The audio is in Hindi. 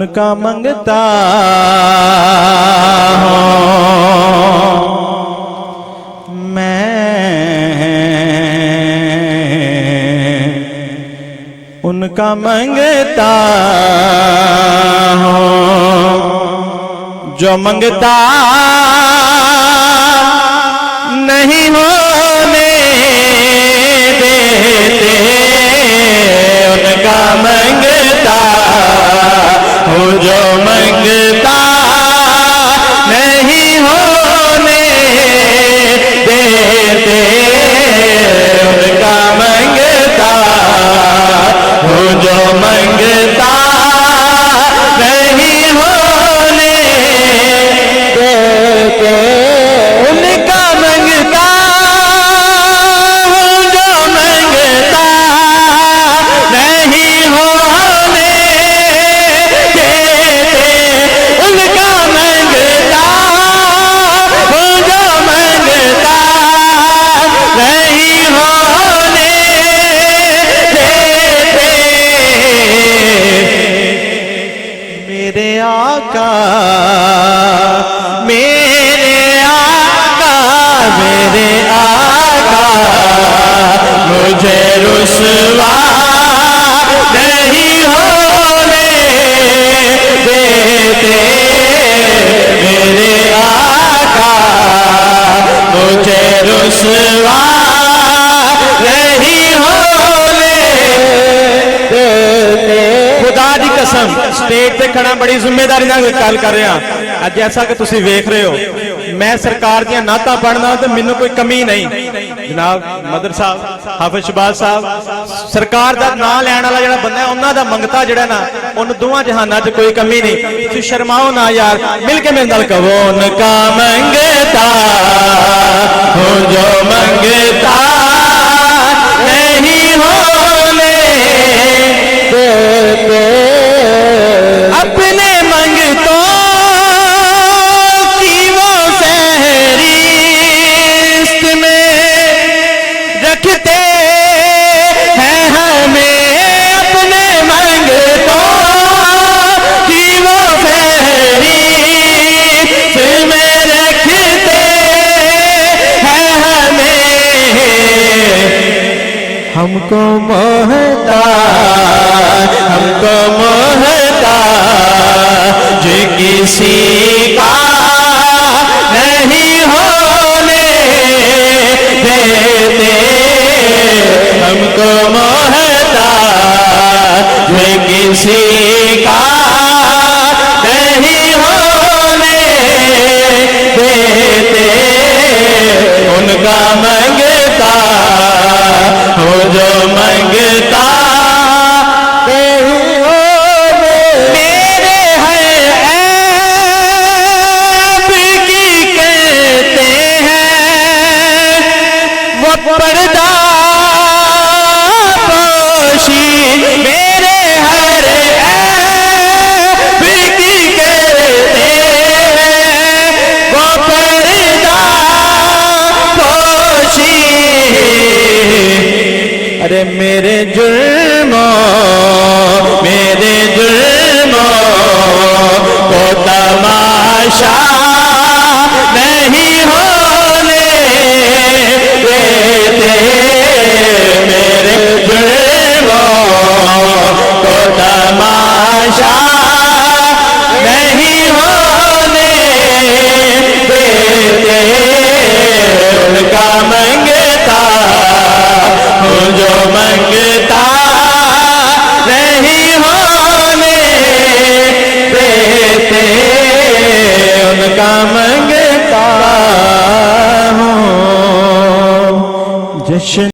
उनका मंगता हूँ मैं, उनका मंगता हूँ जो मंगता नहीं होने देते, उनका मंगता हूँ जो मंगता नहीं होने देते, उनका मंगता हूँ जो मंगता नहीं होने देते, उनका मंगता हूँ जो मंगता नहीं होने देते, उनका मंगता हूँ जो मंगता नहीं होने देते। मेरे आका मेरे आका मेरे आका मुझे रुसवा नहीं होने देते, मेरे आका मुझे रुसवा नहीं होने देते। खुदा दी कसम स्टेज पे खड़ा बड़ी जिम्मेदारी नाल गल कर रहा। आज जैसा कि तुसी वेख रहे हो मैं सरकार दी नाता पढ़ना तो मैनू कोई कमी नहीं। जनाब मदर साहब हाफिज शहबाज साहब सरकार दा नाम लैण वाला जिहड़ा बंदा है उन्हां दा मंगता जिहड़ा ना उन्हें दोवां जहानां च कोई कमी नहीं। तुसीं शर्माओ ना यार, मिल के मेरे नाल कहो उनका मंगता हो जो मंगता नहीं होने देते, अपने मंगतों की वो फहरिस्त में रखते हैं हमें, अपने मंगतों की वो फहरिस्त में रखते हैं हमें, हमको मोहताज किसी का नहीं होने देते, हमको मोहताज किसी का नहीं होने देते, उनका मंगता हो जो मंगता नहीं होने। मेरे हैं ऐब की कहते हैं वो पर्दा पोशी, मेरे हर ऐब की कहते हैं वो पर्दा पोशी, अरे मेरे जुर्मों को तमाशा नहीं होने देते, मेरे जुर्मों को तमाशा नहीं होने देते, उनका मंगता हूँ जो मंगता नहीं होने देते, उनका मंगता हूँ जश्न